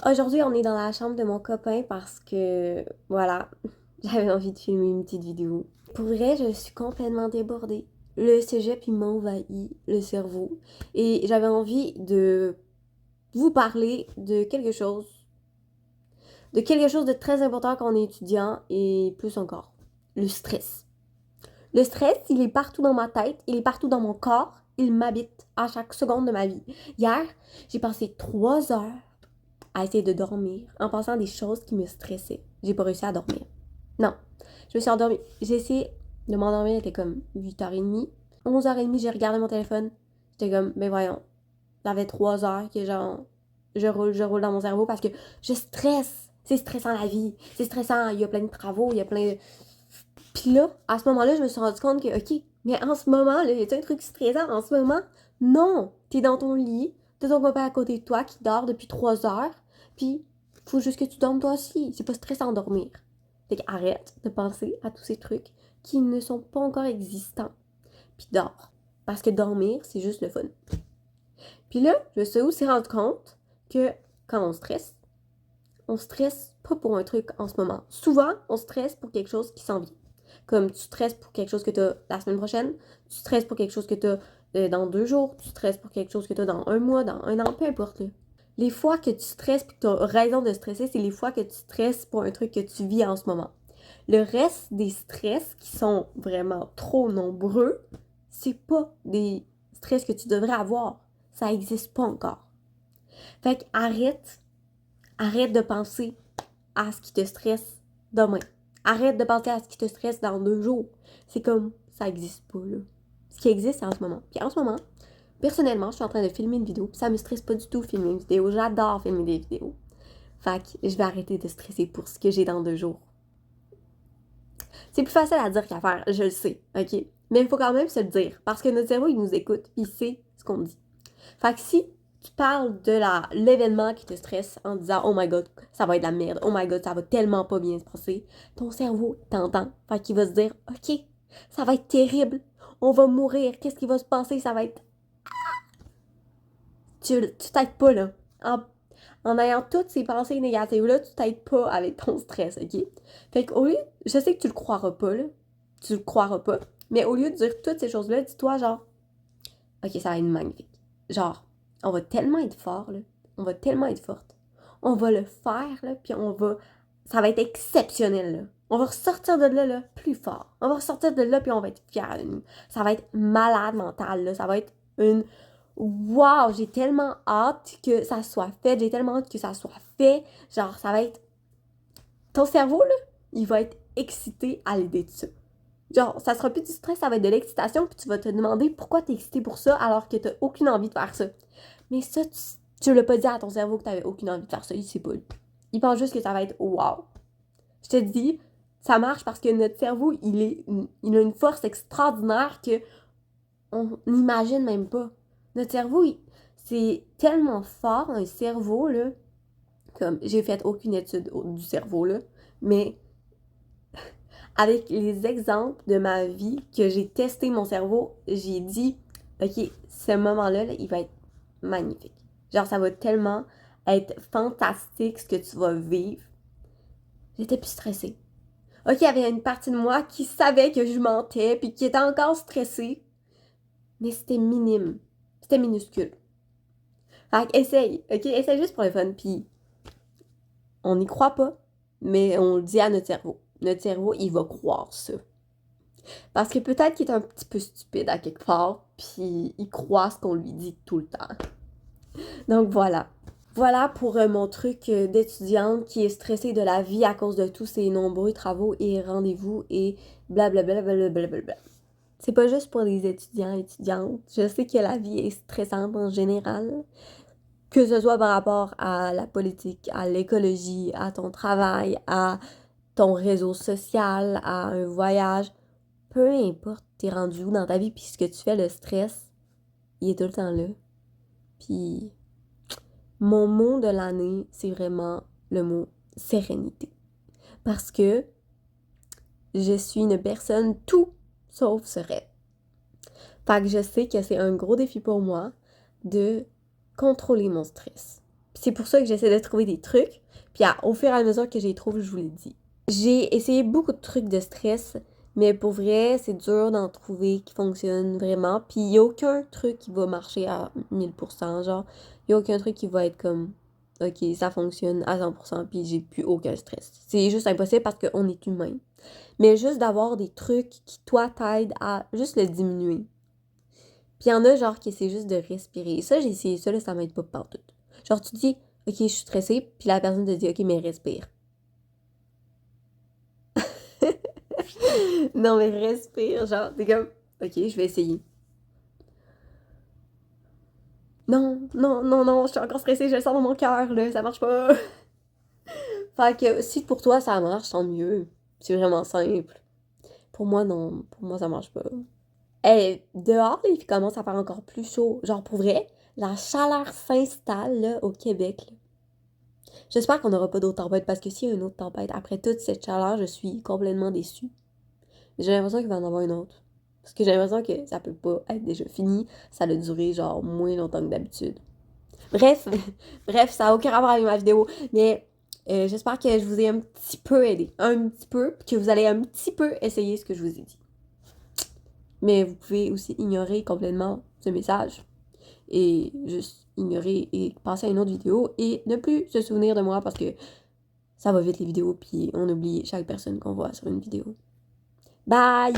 Aujourd'hui, on est dans la chambre de mon copain parce que, voilà, j'avais envie de filmer une petite vidéo. Pour vrai, je suis complètement débordée. Le cégep, il m'envahit le cerveau. Et j'avais envie de vous parler de quelque chose de très important quand on est étudiant et plus encore, le stress. Le stress, il est partout dans ma tête, il est partout dans mon corps, il m'habite à chaque seconde de ma vie. Hier, j'ai passé 3 heures à essayer de dormir en pensant à des choses qui me stressaient. J'ai pas réussi à dormir. Non. Je me suis endormie. J'ai essayé de m'endormir, il était comme 8h30. 11h30, j'ai regardé mon téléphone. J'étais comme, ben voyons. Ça fait 3 heures que genre, je roule dans mon cerveau parce que je stresse. C'est stressant la vie. C'est stressant. Il y a plein de travaux, il y a plein de. Puis là, à ce moment-là, je me suis rendu compte que, ok, mais en ce moment, là, y a un truc stressant en ce moment? Non! T'es dans ton lit, t'as ton copain à côté de toi qui dort depuis 3 heures, puis faut juste que tu dormes toi aussi. C'est pas stressant de dormir. Fait qu'arrête de penser à tous ces trucs qui ne sont pas encore existants. Puis dors. Parce que dormir, c'est juste le fun. Puis là, je me suis aussi rendu compte que quand on stresse pas pour un truc en ce moment. Souvent, on stresse pour quelque chose qui s'en vient. Comme tu stresses pour quelque chose que tu as la semaine prochaine, tu stresses pour quelque chose que tu as dans 2 jours, tu stresses pour quelque chose que tu as dans un mois, dans un an, peu importe. Là. Les fois que tu stresses et que tu as raison de stresser, c'est les fois que tu stresses pour un truc que tu vis en ce moment. Le reste des stress qui sont vraiment trop nombreux, c'est pas des stress que tu devrais avoir. Ça n'existe pas encore. Fait que arrête de penser à ce qui te stresse demain. Arrête de penser à ce qui te stresse dans 2 jours. C'est comme, ça existe pas, là. Ce qui existe, c'est en ce moment. Puis en ce moment, personnellement, je suis en train de filmer une vidéo. Puis ça me stresse pas du tout, filmer une vidéo. J'adore filmer des vidéos. Fait que je vais arrêter de stresser pour ce que j'ai dans 2 jours. C'est plus facile à dire qu'à faire, je le sais, ok? Mais il faut quand même se le dire. Parce que notre cerveau, il nous écoute. Puis il sait ce qu'on dit. Fait que si tu parles de l'événement qui te stresse en disant oh my god, ça va être de la merde, oh my god, ça va tellement pas bien se passer, ton cerveau t'entend. Fait qu'il va se dire ok, ça va être terrible, on va mourir, qu'est-ce qui va se passer, ça va être. Tu t'aides pas là. En ayant toutes ces pensées négatives-là, tu t'aides pas avec ton stress, ok? Fait qu'au lieu, je sais que tu le croiras pas, là, tu le croiras pas, mais au lieu de dire toutes ces choses-là, dis-toi genre ok, ça va être magnifique. Genre, on va tellement être fort, là. On va tellement être forte. On va le faire, là, puis on va. Ça va être exceptionnel, là. On va ressortir de là, plus fort. On va ressortir de là, puis on va être fiers de nous. Ça va être malade mental, là. Ça va être une. Waouh, j'ai tellement hâte que ça soit fait. J'ai tellement hâte que ça soit fait. Genre, ça va être. Ton cerveau, là, il va être excité à l'idée de ça. Genre, ça sera plus du stress, ça va être de l'excitation, puis tu vas te demander pourquoi t'es excité pour ça alors que t'as aucune envie de faire ça. Mais ça, tu l'as pas dit à ton cerveau que t'avais aucune envie de faire ça, il sait pas. Il pense juste que ça va être wow. Je te dis, ça marche parce que notre cerveau, il a une force extraordinaire que on n'imagine même pas. Notre cerveau, c'est tellement fort, un cerveau, là, comme, j'ai fait aucune étude du cerveau, là, mais avec les exemples de ma vie que j'ai testé mon cerveau, j'ai dit, ok, ce moment-là, là, il va être magnifique. Genre, ça va tellement être fantastique ce que tu vas vivre. J'étais plus stressée. Ok, il y avait une partie de moi qui savait que je mentais, puis qui était encore stressée, mais c'était minime. C'était minuscule. Fait que essaye, ok? Essaye juste pour le fun, puis on n'y croit pas, mais on le dit à notre cerveau. Notre cerveau, il va croire ça. Parce que peut-être qu'il est un petit peu stupide à quelque part, puis il croit ce qu'on lui dit tout le temps. Donc voilà. Voilà pour mon truc d'étudiante qui est stressée de la vie à cause de tous ces nombreux travaux et rendez-vous et blablabla. Blablabla. C'est pas juste pour les étudiants et étudiantes. Je sais que la vie est stressante en général, que ce soit par rapport à la politique, à l'écologie, à ton travail, à ton réseau social, à un voyage. Peu importe t'es rendu où dans ta vie, puis ce que tu fais, le stress, il est tout le temps là. Puis mon mot de l'année, c'est vraiment le mot sérénité. Parce que je suis une personne tout sauf sereine. Fait que je sais que c'est un gros défi pour moi de contrôler mon stress. c'est pour ça que j'essaie de trouver des trucs. Puis au fur et à mesure que j'y trouve, je vous l'ai dit. J'ai essayé beaucoup de trucs de stress, mais pour vrai, c'est dur d'en trouver qui fonctionnent vraiment. Puis il n'y a aucun truc qui va marcher à 1000%. Genre, il n'y a aucun truc qui va être comme, ok, ça fonctionne à 100%, puis j'ai plus aucun stress. C'est juste impossible parce qu'on est humain. Mais juste d'avoir des trucs qui, toi, t'aident à juste le diminuer. Puis il y en a, genre, qui c'est juste de respirer. Ça, j'ai essayé ça, là, ça m'aide pas partout. Genre, tu dis, ok, je suis stressée, puis la personne te dit, ok, mais respire. Non, mais respire, genre, t'es comme, ok, je vais essayer. Non, non, non, non, je suis encore stressée, je le sens dans mon cœur, là, ça marche pas. Fait que si pour toi ça marche, tant mieux. C'est vraiment simple. Pour moi, non, pour moi ça marche pas. Et dehors, il commence à faire encore plus chaud. Genre, pour vrai, la chaleur s'installe, là, au Québec, là. J'espère qu'on n'aura pas d'autres tempêtes, parce que s'il y a une autre tempête, après toute cette chaleur, je suis complètement déçue. J'ai l'impression qu'il va en avoir une autre. Parce que j'ai l'impression que ça peut pas être déjà fini. Ça a duré genre moins longtemps que d'habitude. Bref, bref, ça n'a aucun rapport avec ma vidéo. Mais j'espère que je vous ai un petit peu aidé. Un petit peu. Que vous allez un petit peu essayer ce que je vous ai dit. Mais vous pouvez aussi ignorer complètement ce message. Et juste ignorer et passer à une autre vidéo. Et ne plus se souvenir de moi parce que ça va vite les vidéos. Puis on oublie chaque personne qu'on voit sur une vidéo. Bye!